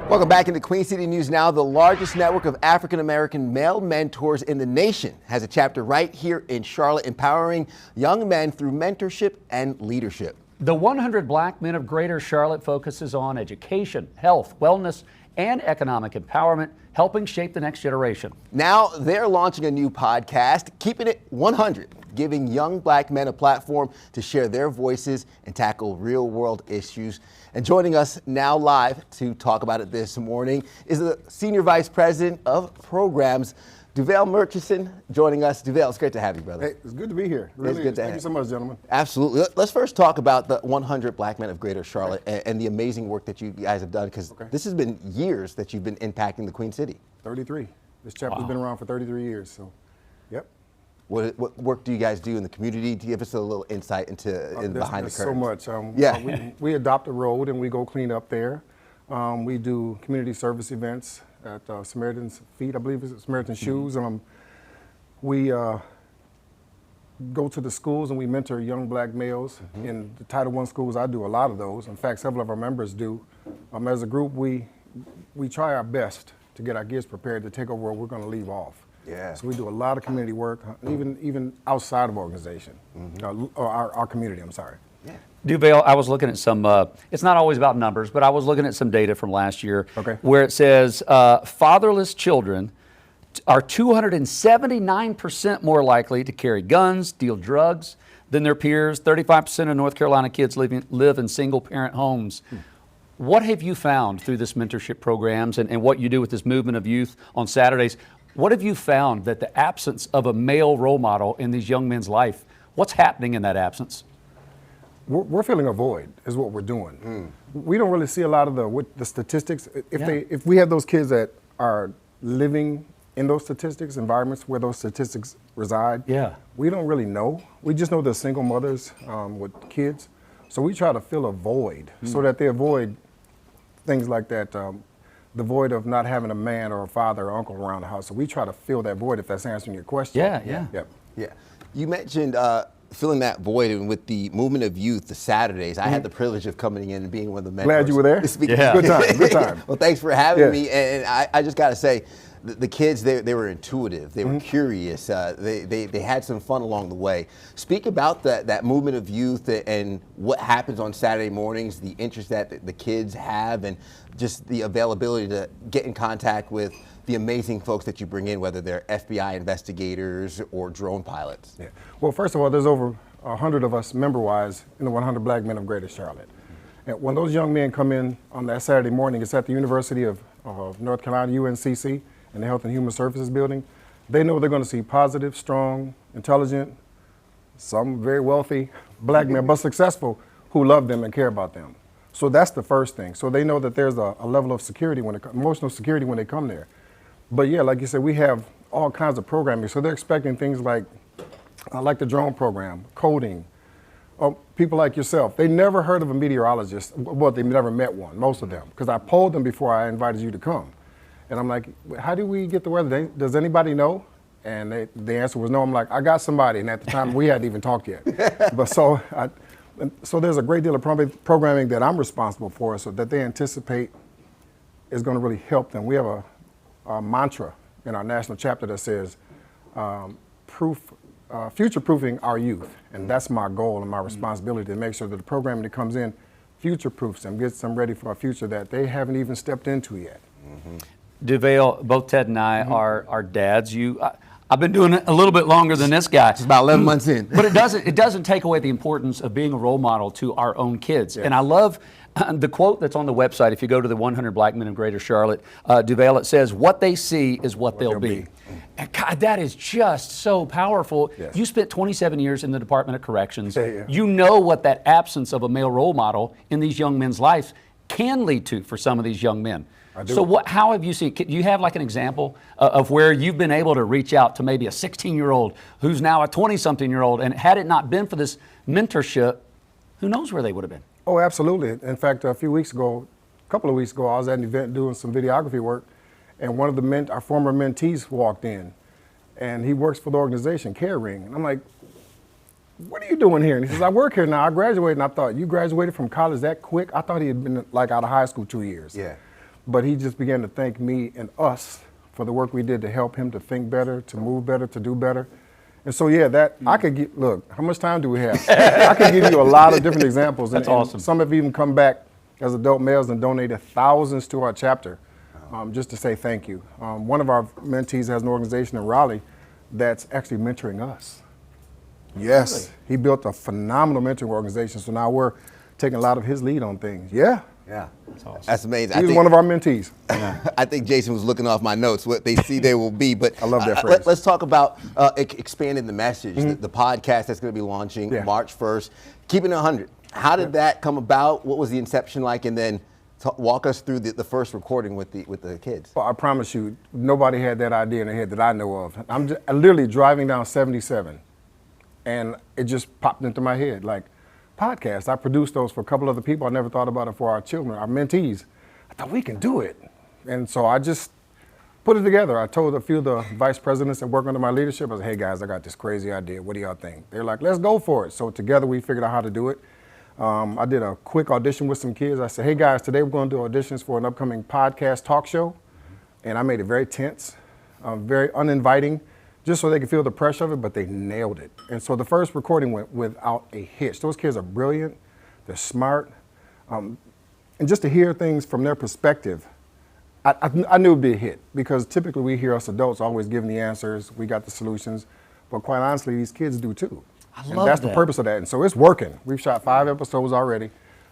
Welcome back into Queen City News Now. The largest network of African-American male mentors in the nation has a chapter right here in Charlotte, empowering young men through mentorship and leadership. The 100 Black Men of Greater Charlotte focuses on education, health, wellness, and economic empowerment, helping shape the next generation. Now they're launching a new podcast, Keeping It 100, giving young Black men a platform to share their voices and tackle real-world issues. And joining us now live to talk about it this morning is the Senior Vice President of Programs, Duval Murchison, joining us. Duval, it's great to have you, brother. Hey, it's good to be here. Really it's good to Thank you so much, gentlemen. Absolutely. Let's first talk about the 100 Black Men of Greater Charlotte and the amazing work that you guys have done, because this has been years that you've been impacting the Queen City. 33. This chapter's been around for 33 years, so, yep. What work do you guys do in the community? To give us a little insight into behind the curtains. So much. We adopt a road and we go clean up there. We do community service events at Samaritan's Feet, I believe it's Samaritan's Shoes. We go to the schools and we mentor young Black males. In the Title I schools, I do a lot of those. In fact, several of our members do. As a group, we try our best to get our kids prepared to take over where we're going to leave off. Yeah. So we do a lot of community work, even outside of organization, or our community, I'm sorry. Yeah. Duval, I was looking at some, it's not always about numbers, but I was looking at some data from last year where it says fatherless children are 279% more likely to carry guns, deal drugs than their peers. 35% of North Carolina kids live in single-parent homes. What have you found through this mentorship programs and what you do with this movement of youth on Saturdays? What have you found that the absence of a male role model in these young men's life, what's happening in that absence? We're filling a void is what we're doing. We don't really see a lot of the statistics. If we have those kids that are living in those statistics, environments where those statistics reside, we don't really know. We just know they're single mothers with kids. So we try to fill a void so that they avoid things like that, the void of not having a man or a father or uncle around the house. So we try to fill that void, if that's answering your question. Yeah. You mentioned filling that void, and with the movement of youth, the Saturdays, I had the privilege of coming in and being one of the mentors. Glad you were there. Good time. Well, thanks for having me. And I just got to say, the kids, they were intuitive, they were curious, they had some fun along the way. Speak about that movement of youth and what happens on Saturday mornings, the interest that the kids have, and just the availability to get in contact with the amazing folks that you bring in, whether they're FBI investigators or drone pilots. Yeah. Well, first of all, there's over 100 of us member-wise in the 100 Black Men of Greater Charlotte. And when those young men come in on that Saturday morning, it's at the University of North Carolina, UNCC, in the Health and Human Services building. They know they're going to see positive, strong, intelligent, some very wealthy Black men, but successful, who love them and care about them. So that's the first thing. So they know that there's a level of security, emotional security when they come there. But yeah, like you said, we have all kinds of programming. So they're expecting things like the drone program, coding, people like yourself. They never heard of a meteorologist. Well, they never met one, most of them, because I polled them before I invited you to come. And I'm like, how do we get the weather? Does anybody know? And the answer was no. I'm like, I got somebody. And at the time, we hadn't even talked yet. But so there's a great deal of programming that I'm responsible for, so that they anticipate is going to really help them. We have a mantra in our national chapter that says, future-proofing our youth. And that's my goal and my responsibility, to make sure that the programming that comes in future-proofs them, gets them ready for a future that they haven't even stepped into yet. Duval, both Ted and I are dads. I've been doing it a little bit longer than this guy. It's about 11 months in. But it doesn't take away the importance of being a role model to our own kids. Yes. And I love the quote that's on the website. If you go to the 100 Black Men of Greater Charlotte, Duval, it says, "What they see is what they'll be." And God, that is just so powerful. Yes. You spent 27 years in the Department of Corrections. You know what that absence of a male role model in these young men's lives can lead to for some of these young men. So how have you seen, do you have like an example of where you've been able to reach out to maybe a 16-year-old who's now a 20-something-year-old, and had it not been for this mentorship, who knows where they would have been? Oh, absolutely. In fact, a couple of weeks ago, I was at an event doing some videography work, and one of our former mentees walked in, and he works for the organization, Care Ring. And I'm like, what are you doing here? And he says, I work here now. I graduated. And I thought, you graduated from college that quick? I thought he had been like out of high school 2 years. Yeah. but he just began to thank me and us for the work we did to help him to think better, to move better, to do better. And so, yeah, that I could get, look, how much time do we have? I could give you a lot of different examples. That's and awesome. Some have even come back as adult males and donated thousands to our chapter just to say thank you. One of our mentees has an organization in Raleigh that's actually mentoring us. Yes, really? He built a phenomenal mentoring organization, so now we're taking a lot of his lead on things. Yeah. Yeah, that's awesome. That's amazing. He was one of our mentees. I think Jason was looking off my notes. What they see, they will be. But I love that phrase. Let's talk about expanding the message. The podcast that's going to be launching March 1st. Keeping it 100. How did that come about? What was the inception like? And then walk us through the first recording with the kids. Well, I promise you, nobody had that idea in their head that I know of. I'm literally driving down 77, and it just popped into my head like, podcast. I produced those for a couple other people. I never thought about it for our children, our mentees. I thought we can do it. And so I just put it together. I told a few of the vice presidents that work under my leadership, I said, hey guys, I got this crazy idea. What do y'all think? They're like, let's go for it. So together we figured out how to do it. I did a quick audition with some kids. I said, hey guys, today we're going to do auditions for an upcoming podcast talk show. And I made it very tense, very uninviting, just so they could feel the pressure of it, but they nailed it. And so the first recording went without a hitch. Those kids are brilliant, they're smart, and just to hear things from their perspective, I knew it would be a hit, because typically we hear us adults always giving the answers, we got the solutions, but quite honestly, these kids do too. And that's the purpose of that, and so it's working. We've shot 5 episodes already,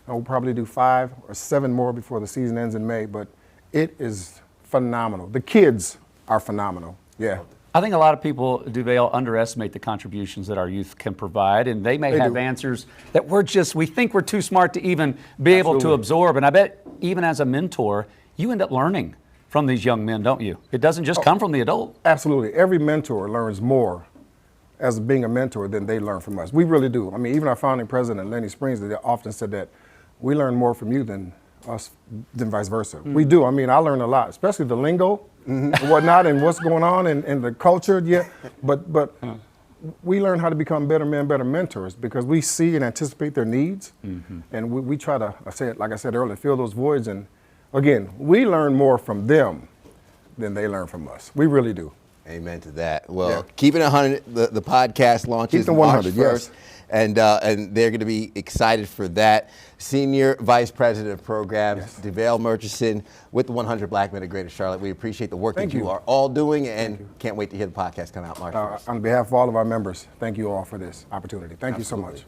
and we'll probably do 5 or 7 more before the season ends in May, but it is phenomenal. The kids are phenomenal, yeah. I think a lot of people, DuVale, underestimate the contributions that our youth can provide, and they may have answers that we think we're too smart to even be able to absorb. And I bet even as a mentor, you end up learning from these young men, don't you? It doesn't just come from the adult. Absolutely. Every mentor learns more as being a mentor than they learn from us. We really do. I mean, even our founding president, Lenny Springs, they often said that we learn more from you than us, than vice versa. We do. I mean, I learn a lot, especially the lingo and whatnot, and what's going on in the culture. Yeah, but we learn how to become better men, better mentors, because we see and anticipate their needs, and we try to, like I said earlier, fill those voids. And again, we learn more from them than they learn from us. We really do. Amen to that. Well, Keeping It 100, the podcast launches March 100, 1st, yes. And they're going to be excited for that. Senior Vice President of Programs, DuVale Murchison, with the 100 Black Men of Greater Charlotte. We appreciate the work that you are all doing, and can't wait to hear the podcast come out March 1st. On behalf of all of our members, thank you all for this opportunity. Thank you so much.